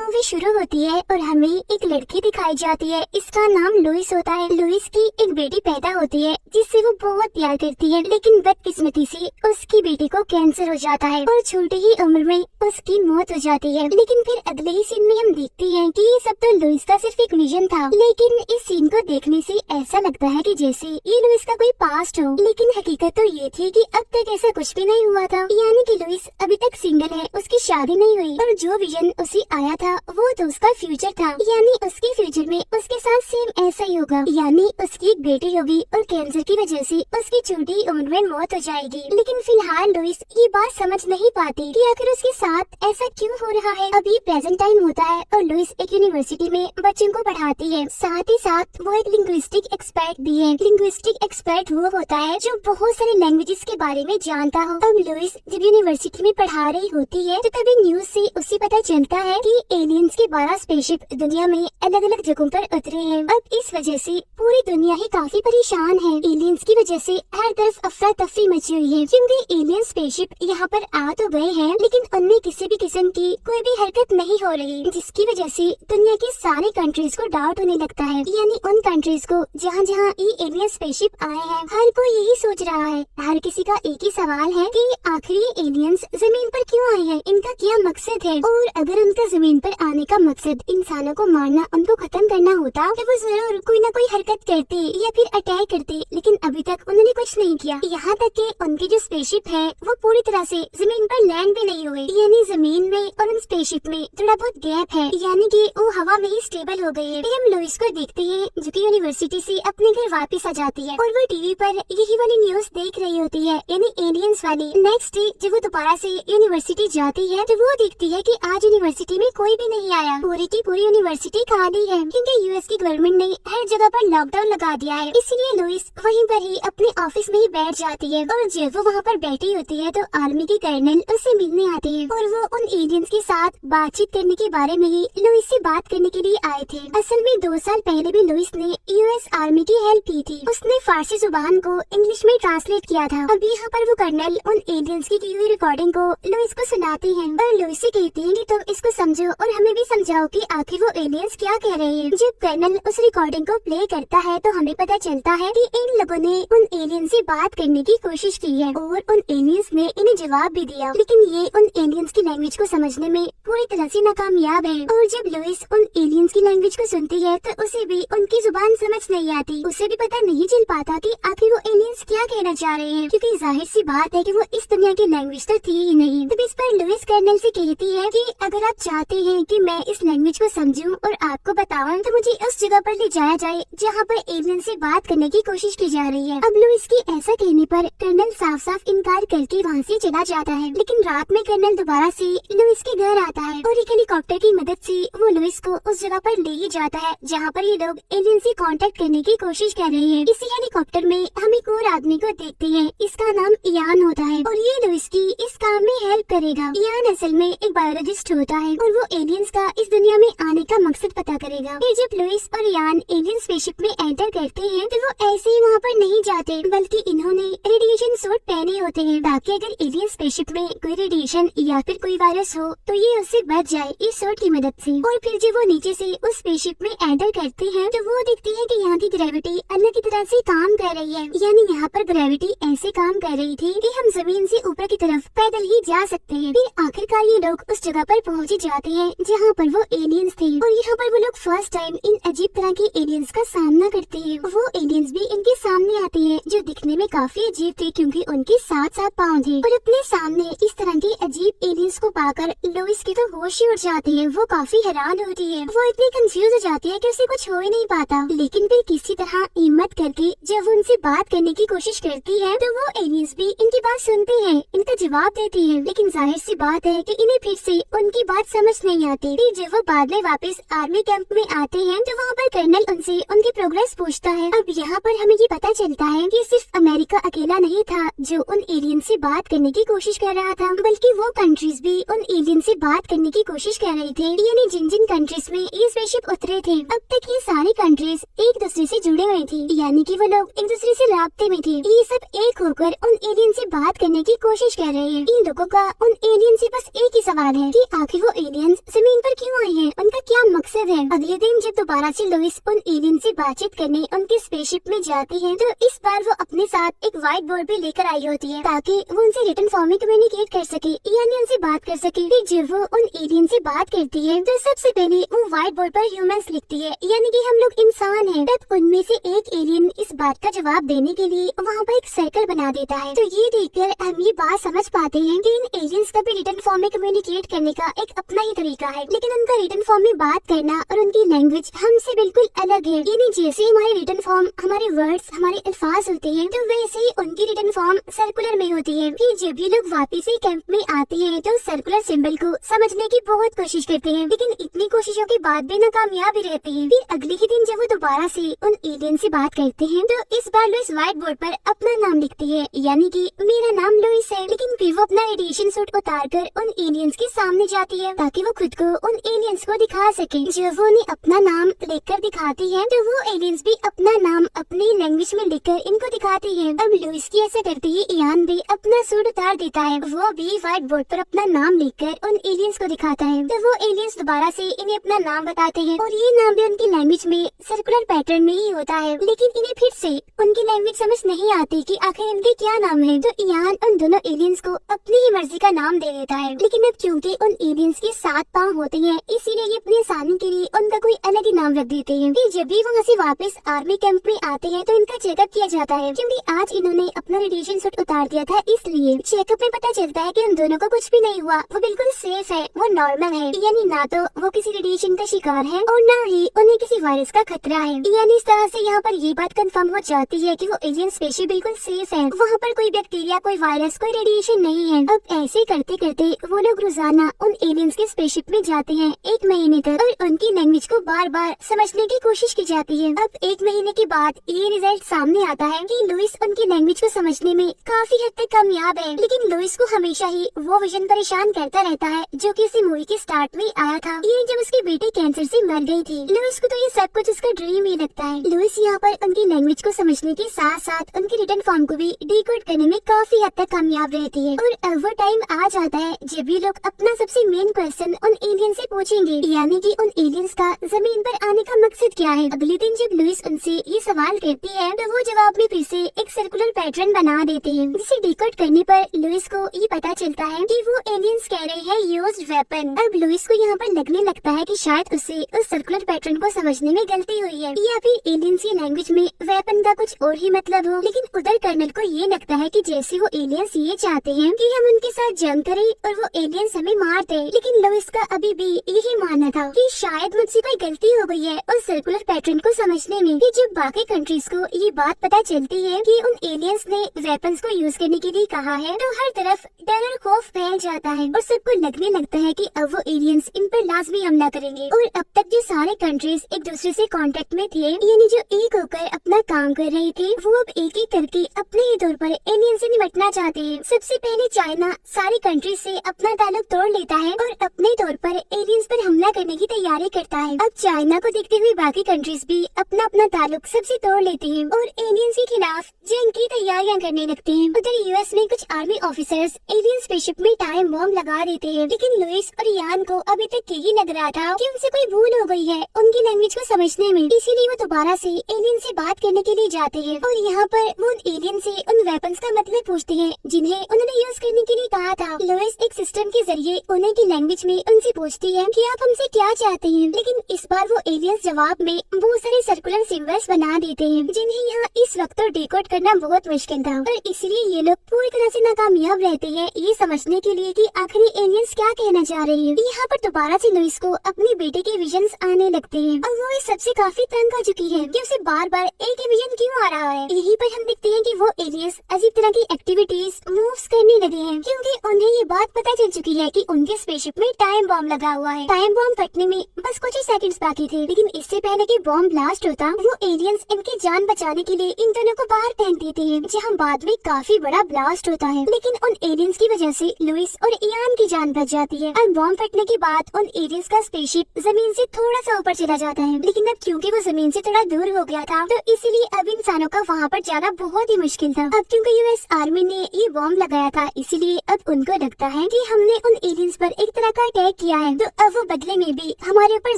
Movie शुरू होती है और हमें एक लड़की दिखाई जाती है। इसका नाम लुइस होता है। लुइस की एक बेटी पैदा होती है जिससे वो बहुत प्यार करती है, लेकिन बदकिस्मती से उसकी बेटी को कैंसर हो जाता है और छोटी ही उम्र में उसकी मौत हो जाती है। लेकिन फिर अगले ही सीन में हम देखते हैं कि ये सब तो लुइस का सिर्फ एक विजन था, लेकिन इस सीन को देखने से ऐसा लगता है कि जैसे ये लुइस का कोई पास्ट हो, लेकिन हकीकत तो ये थी कि अब तक ऐसा कुछ भी नहीं हुआ था। यानी कि लुइस अभी तक सिंगल है, उसकी शादी नहीं हुई और जो विजन उसे आया था वो तो उसका फ्यूचर था। यानी उसके फ्यूचर में उसके साथ सेम ऐसा ही होगा, यानी उसकी एक बेटी होगी और कैंसर की वजह से उसकी छोटी उम्र में मौत हो जाएगी। लेकिन फिलहाल लुइस ये बात समझ नहीं पाती कि आखिर उसके साथ ऐसा क्यों हो रहा है। अभी प्रेजेंट टाइम होता है और लुइस एक यूनिवर्सिटी में बच्चों को पढ़ाती है, साथ ही साथ वो एक लिंग्विस्टिक एक्सपर्ट भी है। लिंग्विस्टिक एक्सपर्ट वो होता है जो बहुत सारे लैंग्वेजेस के बारे में जानता हो। अब लुइस जब यूनिवर्सिटी में पढ़ा रही होती है तो तभी न्यूज से उसे पता चलता है कि एलियंस के 12 स्पेसशिप दुनिया में अलग अलग जगहों पर उतरे हैं। अब इस वजह से पूरी दुनिया ही काफी परेशान है। एलियंस की वजह से हर तरफ अफरा तफरी मची हुई है, क्योंकि एलियन स्पेसशिप यहाँ पर आ तो गए हैं लेकिन उनमें किसी भी किस्म की कोई भी हरकत नहीं हो रही, जिसकी वजह से दुनिया की सारी कंट्रीज को डाउट होने लगता है। यानी उन कंट्रीज को जहाँ जहाँ ये एलियन स्पेसशिप आए हैं, हर कोई यही सोच रहा है, हर किसी का एक ही सवाल है कि आखिर ये एलियंस जमीन पर क्यों आए हैं, इनका क्या मकसद है। और अगर उनका जमीन पर आने का मकसद इंसानों को मारना, उनको खत्म करना होता तो वो जरूर कोई न कोई हरकत करते या फिर अटैक करते, लेकिन अभी तक उन्होंने कुछ नहीं किया। यहाँ तक कि उनकी जो स्पेसशिप है वो पूरी तरह से जमीन पर लैंड भी नहीं हुए, यानी जमीन में और उन स्पेसशिप में थोड़ा बहुत गैप है, यानी कि वो हवा में ही स्टेबल हो गई है। फिर हम लुइस को देखते हैं जो कि यूनिवर्सिटी से अपने घर वापस आ जाती है और वो टीवी पर यही वाली न्यूज देख रही होती है, यानी एलियंस वाली। नेक्स्ट डे जब वो दोबारा से यूनिवर्सिटी जाती है तो वो देखती है कि आज यूनिवर्सिटी में कोई भी नहीं आया, पूरी की पूरी यूनिवर्सिटी खाली है, क्योंकि यूएस की गवर्नमेंट ने हर जगह पर लॉकडाउन लगा दिया है। इसलिए लुइस वहीं पर ही अपने ऑफिस में ही बैठ जाती है और जब वो वहाँ पर बैठी होती है तो आर्मी के कर्नल उससे मिलने आते हैं और वो उन एलियंस के साथ बातचीत करने के बारे में ही लुइस से बात करने के लिए आए थे। असल में 2 साल पहले भी लुइस ने यूएस आर्मी की हेल्प की थी, उसने फारसी जुबान को इंग्लिश में ट्रांसलेट किया था। अब यहाँ पर वो कर्नल उन एलियंस की हुई रिकॉर्डिंग को लुइस को सुनाते हैं और लुइस से कहते हैं कि तुम इसको समझो और हमें भी समझाओ कि आखिर वो एलियंस क्या कह रहे हैं। जब कर्नल उस रिकॉर्डिंग को प्ले करता है तो हमें पता चलता है कि इन लोगों ने उन एलियंस से बात करने की कोशिश की है और उन एलियंस ने इन्हें जवाब भी दिया, लेकिन ये उन एलियंस की लैंग्वेज को समझने में पूरी तरह से नाकामयाब है। और जब लुइस उन एलियंस की लैंग्वेज को सुनती है तो उसे भी उनकी जुबान समझ नहीं आती, उसे भी पता नहीं चल पाता कि आखिर वो एलियंस क्या कहना चाह रहे हैं, क्योंकि जाहिर सी बात है कि वो इस दुनिया की लैंग्वेज तो थी ही नहीं। तब इस पर लुइस कर्नल से कहती है कि अगर आप चाहते हैं कि मैं इस लैंग्वेज को समझूं और आपको बताऊं तो मुझे उस जगह पर ले जाया जाए जहां पर एलियन से बात करने की कोशिश की जा रही है। अब लुइस की ऐसा कहने पर कर्नल साफ साफ इनकार करके वहां से चला जाता है, लेकिन रात में कर्नल दोबारा से लुइस के घर आता है और एक हेलीकॉप्टर की मदद से वो लुइस को उस जगह पर ले ही जाता है जहाँ पर ये लोग एलियन से कांटेक्ट करने की कोशिश कर रहे हैं। इसी हेलीकॉप्टर में हम एक और आदमी को देखते हैं, इसका नाम इयान होता है और ये लुइस की इस काम में हेल्प करेगा। इयान असल में एक बायोलॉजिस्ट होता है और वो एलियंस का इस दुनिया में आने का मकसद पता करेगा। फिर जब लुइस और इयान एलियन स्पेसशिप में एंटर करते हैं तो वो ऐसे ही वहाँ पर नहीं जाते, बल्कि इन्होंने रेडिएशन सूट पहने होते हैं ताकि अगर एलियन स्पेसशिप में कोई रेडिएशन या फिर कोई वायरस हो तो ये उससे बच जाए इस सूट की मदद से। और फिर जब वो नीचे से उस स्पेसशिप में एंटर करते हैं तो वो देखते हैं कि यहाँ की ग्रेविटी अलग की तरह से काम कर रही है, यानी यहाँ पर ग्रेविटी ऐसे काम कर रही थी कि हम जमीन से ऊपर की तरफ पैदल ही जा सकते हैं। फिर आखिरकार ये लोग उस जगह पर पहुँच जाते हैं जहाँ पर वो एलियंस थे और यहाँ पर वो लोग फर्स्ट टाइम इन अजीब तरह के एलियंस का सामना करते हैं। वो एलियंस भी इनके सामने आते हैं जो दिखने में काफी अजीब थे, क्योंकि उनके 7-7 पाँव थे और अपने सामने इस तरह के अजीब एलियंस को पाकर लुइस की तो होश ही उड़ जाती है। वो काफी हैरान होती है, वो इतनी कंफ्यूज हो जाती है कि उसे कुछ हो ही नहीं पाता, लेकिन फिर किसी तरह हिम्मत करके जब वो उनसे बात करने की कोशिश करती है तो वो एलियंस भी इनकी बात सुनते हैं, इनका जवाब देते हैं, लेकिन जाहिर सी बात है कि इन्हें फिर से उनकी बात समझ नहीं आती। फिर जब वो बाद में वापस आर्मी कैंप में आते हैं तो वहाँ पर कर्नल उनसे उनकी प्रोग्रेस पूछता है। अब यहाँ पर हमें ये पता चलता है कि सिर्फ अमेरिका अकेला नहीं था जो उन एलियन से बात करने की कोशिश कर रहा था, बल्कि वो कंट्रीज भी उन एलियन से बात करने की कोशिश कर रही थी, यानी जिन जिन कंट्रीज में ये स्पेसशिप उतरे थे अब तक ये सारी कंट्रीज एक दूसरे से जुड़े हुए थी, यानी कि वो लोग एक दूसरे से राब्ते में थे। ये सब एक होकर उन एलियन से बात करने की कोशिश कर रहे हैं। इन लोगों का उन एलियन से बस एक ही सवाल है कि आखिर वो एलियंस जमीन पर क्यों आए हैं, उनका क्या मकसद है। अगले दिन जब दोबारा से लुइस उन एलियन से बातचीत करने उनके स्पेसशिप में जाती है, तो इस बार वो अपने साथ एक व्हाइट बोर्ड भी लेकर आई होती है ताकि वो उनसे रिटन फॉर्म में कम्युनिकेट कर सके, यानी उनसे बात कर सके। फिर जब वो उन एलियन से बात करती है तो सबसे पहले वो व्हाइट बोर्ड पर ह्यूमंस लिखती है, यानी कि हम लोग इंसान हैं। तब उनमें से एक एलियन इस बात का जवाब देने के लिए वहाँ पर एक सर्कल बना देता है। तो ये देखकर हम ये बात समझ पाते हैं कि इन एलियंस का भी रिटन फॉर्म में कम्युनिकेट करने का एक अपना ही तरीका है, लेकिन उनका रिटन फॉर्म में बात करना और उनकी लैंग्वेज हमसे बिल्कुल अलग है। यानी जैसे हमारे रिटन फॉर्म, हमारे वर्ड्स, हमारे अल्फाज होते हैं, तो वैसे ही उनकी रिटन फॉर्म सर्कुलर में होती है। फिर जब ये लोग वापिस से कैंप में आते हैं तो सर्कुलर सिंबल को समझने की बहुत कोशिश करते हैं, लेकिन इतनी कोशिशों के बाद भी नाकामयाब ही रहते हैं। फिर अगले ही दिन जब वो दोबारा से उन एलियन से बात करते हैं तो इस बार लुइस व्हाइट बोर्ड पर अपना नाम लिखती है, यानी कि मेरा नाम लुइस है। लेकिन फिर वो अपना रेडिएशन सूट उतारकर उन एलियंस के सामने जाती है ताकि वो खुद को उन एलियंस को दिखा सके। जब वो उन्हें अपना नाम लिखकर दिखाती है तो वो एलियंस भी अपना नाम अपनी लैंग्वेज में लिखकर इनको दिखाती है। अब लुइस की ऐसा करते ही इयान भी अपना सूट उतार देता है, वो भी व्हाइट बोर्ड पर अपना नाम लिखकर उन एलियंस को दिखाता है। तो वो एलियंस दोबारा से इन्हें अपना नाम बताते हैं और ये नाम भी उनकी लैंग्वेज में सर्कुलर पैटर्न में ही होता है, लेकिन इन्हें फिर से उनकी लैंग्वेज समझ नहीं आती कि आखिर इनके क्या नाम है। तो इयान उन दोनों एलियंस को अपनी ही मर्जी का नाम दे देता है, लेकिन अब क्योंकि उन एलियंस के 7 पाँव होते हैं, इसीलिए ये अपनी आसानी के लिए उनका कोई अलग ही नाम रख देते हैं। फिर जब भी वो वहाँ से वापस आर्मी कैंप में आते हैं तो इनका चेकअप किया जाता है, क्योंकि आज इन्होंने अपना रेडिएशन सूट उतार दिया था, इसलिए चेकअप में पता चलता है कि उन दोनों को कुछ भी नहीं हुआ, वो बिल्कुल सेफ है, वो नॉर्मल है। यानी ना तो वो किसी रेडिएशन का शिकार है और ना ही उन्हें किसी वायरस का खतरा है। यानी इस तरह से यहाँ पर ये बात कंफर्म हो जाती है कि वो एलियन स्पेसशिप बिल्कुल सेफ है, वहाँ पर कोई बैक्टीरिया, कोई वायरस, कोई रेडिएशन नहीं है। अब ऐसे करते करते वो लोग रोजाना उन एलियंस के स्पेसशिप में जाते हैं 1 महीने तक, और उनकी लैंग्वेज को बार बार समझने की कोशिश की जाती है। अब 1 महीने के बाद ये रिजल्ट सामने आता है कि लुइस उनकी लैंग्वेज को समझने में काफी हद तक कामयाब है, लेकिन लुइस को हमेशा ही वो विजन परेशान करता रहता है जो कि इसी मूवी के स्टार्ट में आया था। ये जब उसकी बेटी कैंसर से मर गई थी, लुइस को तो ये सब कुछ उसका ड्रीम ही लगता है। लुइस यहाँ पर उनकी लैंग्वेज को समझने के साथ साथ उनकी रिटन फॉर्म को भी डिकोड करने में काफी हद तक कामयाब रहती है। और अब वो टाइम आ जाता है जब ये लोग अपना सबसे मेन क्वेश्चन उन एलियन से पूछेंगे, यानी कि उन एलियंस का जमीन पर आने का मकसद क्या है। अगले दिन जब लुइस उनसे ये सवाल करती है तो वो जवाब में फिर से एक सर्कुलर पैटर्न बना देते हैं, जिसे डिकोड करने पर लुइस को ये पता चलता है कि वो एलियंस कह रहे हैं यूज्ड वेपन। अब लुइस को यहाँ पर लगने लगता है कि शायद उसे उस सर्कुलर पैटर्न को समझने में गलती हुई है, या फिर एलियंस की लैंग्वेज में वेपन का कुछ और ही मतलब हो। लेकिन उधर कर्नल को ये लगता है कि जैसे वो एलियंस ये चाहते हैं कि हम उनके साथ जंग करें और वो एलियंस हमें मार दे, लेकिन लुइस का अभी भी यही मानना था कि शायद मुझसे कोई गलती हो गई है उस सर्कुलर पैटर्न को समझने में। कि जब बाकी कंट्रीज को ये बात पता चलती है कि उन एलियंस ने वेपन्स को यूज करने के लिए कहा है, तो हर तरफ डर और खौफ फैल जाता है और सबको लगने लगता है कि अब वो एलियंस इन पर लाजमी हमला करेंगे। और अब तक जो सारे कंट्रीज एक दूसरे से कांटेक्ट में थे, यानी जो एक होकर अपना काम कर रहे थे, वो अब एक एक करके अपने ही तौर पर एलियन से निपटना चाहते हैं। सबसे पहले चाइना सारी कंट्रीज से अपना ताल्लुक तोड़ लेता है और अपने तौर पर एलियंस पर हमला करने की तैयारी करता है। अब चाइना को देखते हुए बाकी कंट्रीज भी अपना अपना ताल्लुक सबसे तोड़ लेते हैं और एलियंस के खिलाफ जंग की तैयारियां करने लगते हैं। उधर यूएस में कुछ आर्मी ऑफिसर्स एलियन स्पेसशिप में टाइम बॉम्ब लगा देते हैं, लेकिन लुइस और यान को अभी तक यही लग रहा था कि उनसे कोई भूल हो गई है उनकी लैंग्वेज को समझने में, इसीलिए वो दोबारा से एलियन से बात करने के लिए जाते हैं और यहाँ पर वो उन एलियन से उन वेपन्स का मतलब पूछते हैं जिन्हें उन्होंने यूज करने के लिए कहा था। लुइस एक सिस्टम के जरिए उन्हें की लैंग्वेज में उनसे पूछती है कि आप हमसे क्या चाहते हैं, लेकिन इस बार वो एलियंस जवाब में बहुत सारे सर्कुलर सिंबल्स बना देते हैं जिन्हें यहाँ इस वक्त तो डिकोड करना बहुत मुश्किल था, और इसलिए ये लोग पूरी तरह से नाकामयाब रहते हैं ये समझने के लिए कि आखिर एलियंस क्या कहना चाह रहे हैं। यहाँ पर दोबारा से लुइस को अपनी बेटे के विजन्स आने लगते हैं और वो इस सबसे काफी तंग आ चुकी है कि उसे बार बार एक ही विजन क्यों आ रहा है। यहीं पर हम देखते हैं कि वो एलियंस अजीब तरह की एक्टिविटीज मूव्स करने लगे हैं, क्योंकि उन्हें ये बात पता चल चुकी है कि उनके स्पेसशिप में टाइम बॉम्ब लगा हुआ है। टाइम बॉम्ब फटने में बस कुछ ही सेकंड्स बाकी थे, लेकिन इससे पहले कि बॉम्ब ब्लास्ट होता, वो एलियंस इनकी जान बचाने के लिए इन दोनों को बाहर फेंक देते हैं, जहाँ बाद में काफी बड़ा ब्लास्ट होता है। लेकिन उन एलियंस की वजह से लुइस और इयान की जान बच जाती है और बॉम्ब फटने के बाद उन एलियंस का स्पेसशिप जमीन से थोड़ा सा ऊपर चला जाता है। लेकिन अब क्योंकि वो जमीन से थोड़ा दूर हो गया था, तो इसीलिए अब इंसानों का वहाँ पर जाना बहुत ही मुश्किल था। अब क्योंकि यूएस आर्मी ने ये बॉम्ब लगाया था, इसीलिए अब उनको लगता है कि हमने उन एलियंस पर एक तरह का अटैक किया है, तो अब वो बदले में भी हमारे ऊपर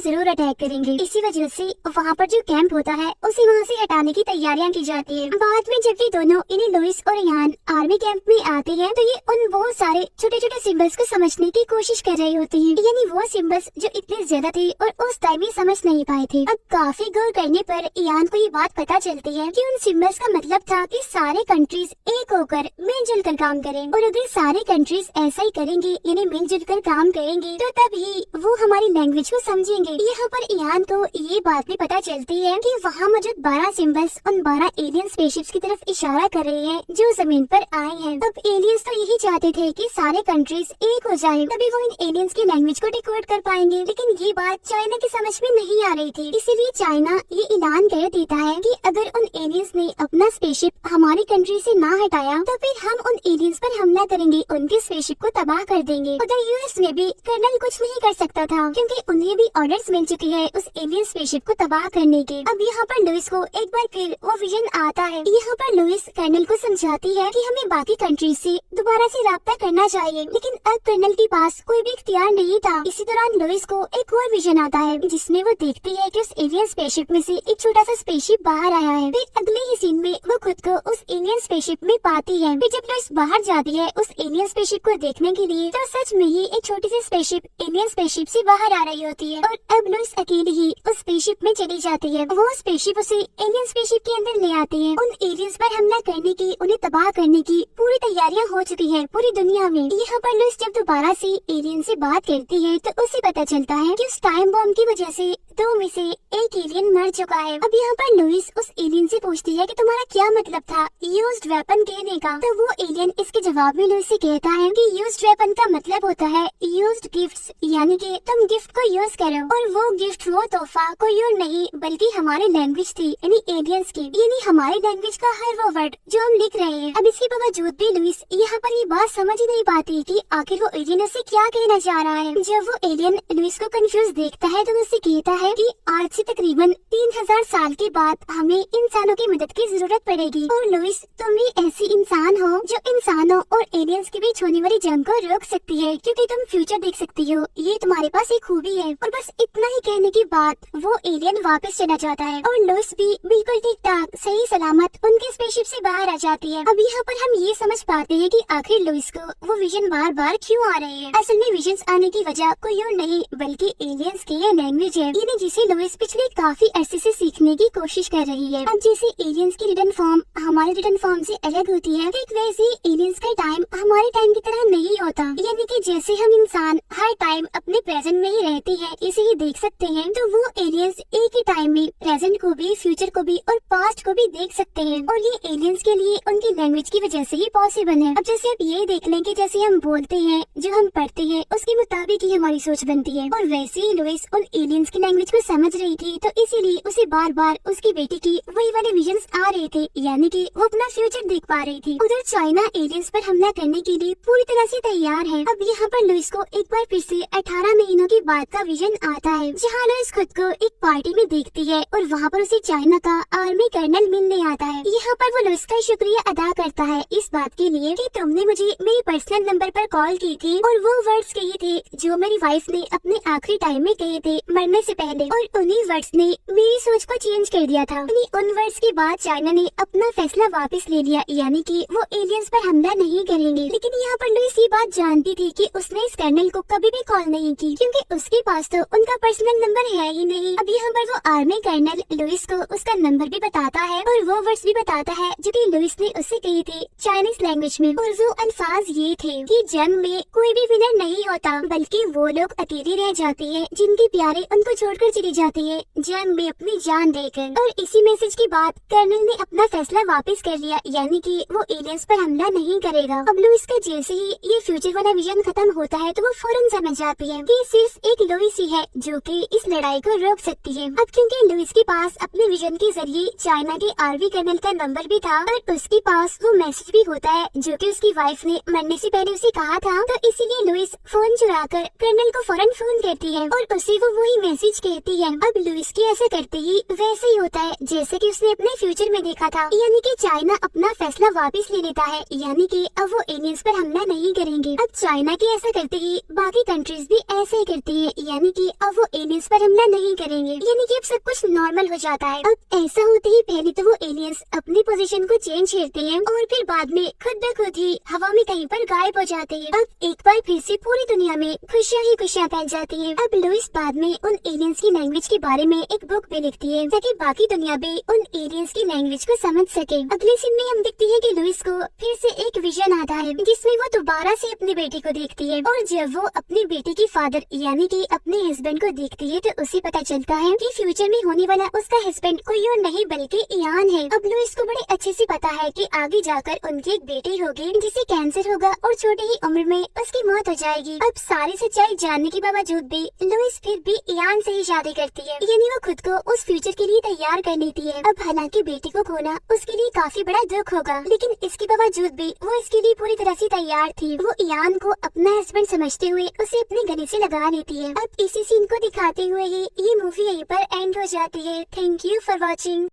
जरूर अटैक करेंगे। इसी वजह से वहाँ पर जो कैंप होता है उसे वहाँ से हटाने की तैयारियां की जाती है। बाद में जब ये दोनों यानी लुइस और इयान आर्मी कैंप में आते हैं, तो ये उन बहुत सारे छोटे छोटे सिंबल्स को समझने की कोशिश कर रही होती है, यानी वो सिंबल्स जो इतने ज्यादा थे और उस टाइम ही समझ नहीं पाए थे। अब काफी गौर करने पर इयान को ये बात पता चलती है कि उन सिंबल्स का मतलब था कि सारे कंट्रीज एक होकर मिलजुल कर काम करें, और अगर सारे कंट्रीज ऐसा ही करेंगे यानी मिलजुल कर काम करेंगे, तो तभी वो हमारी लैंग्वेज को समझेंगे। यहाँ पर इयान को ये बात भी पता चलती है कि वहाँ मौजूद 12 सिंबल्स उन 12 एलियन स्पेसशिप्स की तरफ इशारा कर रहे हैं जो जमीन पर आए हैं। अब एलियंस तो यही चाहते थे कि सारे कंट्रीज एक हो जाएं, तभी वो इन एलियंस की लैंग्वेज को डिकोड कर पाएंगे। लेकिन ये बात चाइना की समझ में नहीं आ रही थी, इसीलिए चाइना ये ऐलान कर देता है कि अगर उन एलियंस ने अपना स्पेसशिप हमारी कंट्री से ना हटाया, तो फिर हम उन एलियंस पर हमला करेंगे, उनके स्पेसशिप को तबाह कर देंगे। उधर यूएस में भी कर्नल कुछ नहीं कर सकता था, क्योंकि उन्हें भी ऑर्डर्स मिल चुके हैं उस एलियन स्पेसशिप को तबाह करने के। अब यहाँ पर लुइस को एक बार फिर वो विजन आता है। यहाँ पर लुइस कर्नल को समझाती है कि हमें बाकी कंट्री से दोबारा से राब्ता करना चाहिए, लेकिन अब कर्नल के पास कोई भी इख्तियार नहीं था। इसी दौरान लुइस को एक और विजन आता है, जिसमें वो देखती है कि उस एलियन स्पेसशिप में से एक छोटा सा स्पेसशिप बाहर आया है। फिर अगले ही सीन में वो खुद को उस एलियन स्पेसशिप में पाती है। फिर जब लुइस बाहर जाती है उस एलियन स्पेसशिप को देखने के लिए, तो सच में ही एक छोटी सी स्पेसशिप एलियन स्पेसशिप से बाहर आ रही होती है, और अब लुइस अकेली ही उस स्पेसशिप में चली जाती है। वो स्पेसशिप उसे एलियन स्पेसशिप के अंदर ले आती है। उन एलियंस पर हमला करने की, उन्हें तबाह करने की पूरी तैयारियां हो चुकी है पूरी दुनिया में। यहाँ पर लुइस जब दोबारा से एलियन से बात करती है, तो उसे पता चलता है कि उस टाइम बॉम्ब की वजह से 2 में से एक एलियन मर चुका है। अब यहाँ पर लुइस उस एलियन से पूछती है कि तुम्हारा क्या मतलब था यूज्ड वेपन कहने का, तो वो एलियन इसके जवाब में लुइस से कहता है कि यूज्ड वेपन का मतलब होता है यूज्ड गिफ्ट्स, यानी कि तुम गिफ्ट को यूज करो। और वो गिफ्ट, वो तोहफा कोई और नहीं बल्कि हमारी लैंग्वेज थी, यानी एलियंस की, यानी हमारी लैंग्वेज का हर वो वर्ड जो हम लिख रहे हैं। अब इसके बावजूद भी लुइस यहाँ पर ये बात समझ ही नहीं पाती कि आखिर वो एलियन उससे क्या कहना चाह रहा है। जब वो एलियन लुइस को कंफ्यूज देखता है, तो उससे कहता है कि आज से तकरीबन 3000 साल के बाद हमें इंसानों की मदद की जरूरत पड़ेगी, और लुइस तुम भी ऐसी इंसान हो जो इंसानों और एलियंस के बीच होने वाली जंग को रोक सकती है, क्योंकि तुम फ्यूचर देख सकती हो, ये तुम्हारे पास एक खूबी है। और बस इतना ही कहने के बाद वो एलियन वापस चला जाता है, और लुइस भी बिल्कुल ठीक ठाक सही सलामत उनके स्पेसशिप से बाहर आ जाती है। अब यहाँ पर हम ये समझ पाते हैं कि आखिर लुइस को वो विजन बार बार क्यों आ रहे हैं। असल में विजन्स आने की वजह कोई और नहीं बल्कि एलियंस की ये लैंग्वेज है, यानी जिसे लुइस पिछले काफी अरसे से सीखने की कोशिश कर रही है। अब जैसे एलियंस की रिटन फॉर्म हमारे रिटन फॉर्म से अलग होती है, ठीक वैसे एलियंस का टाइम हमारे टाइम की तरह नहीं होता, यानी कि जैसे हम इंसान हर टाइम अपने प्रेजेंट में ही रहते हैं, इसे ही देख सकते हैं, तो वो एलियंस एक ही टाइम में प्रेजेंट को भी, फ्यूचर को भी और पास्ट को भी देख सकते हैं, और ये एलियंस के लिए उनकी लैंग्वेज की वजह से ही पॉसिबल है। अब जैसे आप ये देख लें कि जैसे हम बोलते हैं, जो हम पढ़ते हैं, उसके मुताबिक ही हमारी सोच बनती है, और वैसे ही लुइस उन एलियंस की लैंग्वेज को समझ रही थी, तो इसीलिए उसे बार बार उसकी बेटी की वही वाले विजन्स आ रहे थे, यानी कि वो अपना फ्यूचर देख पा रही थी। उधर चाइना एलियंस पर हमला करने के लिए पूरी तरह से तैयार है। अब यहाँ पर लुइस को एक बार फिर से 18 महीनों के बाद का विजन आता है, जहाँ लुइस खुद को एक पार्टी में देखती है, और वहाँ पर उसे चाइना का आर्मी कर्नल मिलने आता है। यहाँ पर वो लुइस का शुक्रिया अदा करता है इस बात के लिए कि तुमने मुझे मेरे पर्सनल नंबर पर कॉल की थी, और वो वर्ड्स कहे थे जो मेरी वाइफ ने अपने आखिरी टाइम में कहे थे मरने से पहले, और उन्हीं वर्ड्स ने मेरी सोच को चेंज कर दिया था। उन वर्ड्स के बाद चाइना ने अपना फैसला वापस ले लिया, यानी कि वो एलियंस पर हमला नहीं करेंगे। लेकिन यहाँ पर लुइस ये बात जानती थी कि उसने इस कर्नल को कभी भी कॉल नहीं की, क्योंकि उसके पास तो उनका पर्सनल नंबर है ही नहीं। अब यहाँ पर वो आर्मी कर्नल लुइस को उसका नंबर भी बताता है, और वो वर्ड्स भी बताता है जो कि लुइस ने उससे कहे थे चाइनीज लैंग्वेज में, और वो अल्फाज ये थे कि जंग में कोई भी विनर नहीं होता, बल्कि वो लोग अकेले रह जाते हैं जिनके प्यारे उनको छोड़कर छोड़कर चली जाती है जंग में अपनी जान देकर। और इसी मैसेज के बाद कर्नल ने अपना फैसला वापस कर लिया, यानी कि वो एलियंस पर हमला नहीं करेगा। अब लुइस का जैसे ही ये फ्यूचर वाला विजन खत्म होता है तो वो फौरन समझ जाती है कि सिर्फ एक लुइस ही है जो कि इस लड़ाई को रोक सकती है। अब क्योंकि लुइस के पास अपने विजन के जरिए चाइना के आर्मी कर्नल का नंबर भी था और उसके पास वो मैसेज भी होता है जो कि उसकी वाइफ ने मरने से पहले उसे कहा था, तो इसीलिए लुइस फोन चुराकर कर्नल को फौरन फोन करती है और उसे वो वही मैसेज कहती है। अब लुइस के ऐसा करते ही वैसे ही होता है जैसे कि उसने अपने फ्यूचर में देखा था, यानी कि चाइना अपना फैसला वापस ले लेता है, यानी कि अब वो एलियंस पर हमला नहीं करेंगे। अब चाइना के ऐसा करते ही बाकी कंट्रीज भी ऐसे ही करती है, यानी कि अब वो एलियंस पर हमला नहीं करेंगे, यानी कि अब सब कुछ नॉर्मल हो जाता है। अब ऐसा होते ही पहले तो वो एलियंस अपनी पोजीशन को चेंज करते हैं और फिर बाद में खुद ब खुद ही हवा में कहीं पर गायब हो जाते हैं। अब एक बार फिर से पूरी दुनिया में खुशियाँ ही खुशियाँ फैल जाती है। अब लुइस बाद में उन एलियंस की लैंग्वेज के बारे में एक बुक भी लिखती है ताकि बाकी दुनिया भी उन एलियंस की लैंग्वेज को समझ सके। अगले सीन में हम देखते हैं कि लुइस को फिर से एक विजन आता है जिसमें वो दोबारा से अपनी बेटी को देखती है और जब वो अपनी बेटी की फादर यानी कि अपने हस्बैंड को देखती है तो उसे पता चलता है कि फ्यूचर में होने वाला उसका हस्बैंड कोई और नहीं बल्कि इयान है। अब लुइस को बड़े अच्छे से पता है कि आगे जाकर उनकी एक बेटी होगी जिसे कैंसर होगा और छोटी ही उम्र में उसकी मौत हो जाएगी। अब सारी सच्चाई जानने के बावजूद भी लुइस फिर भी इयान से ही शादी करती है, यानी वो खुद को उस फ्यूचर के लिए तैयार कर लेती है। अब हालांकि बेटी को खोना उसके लिए काफी बड़ा दुख होगा, लेकिन इसके बावजूद भी वो इसके लिए पूरी तरह से तैयार थी। वो इयान को अपना हस्बैंड समझते हुए उसे अपने गले से लगा लेती है। अब इसी सीन को दिखाते हुए ही ये मूवी यहीं पर एंड हो जाती है। Thank you for watching.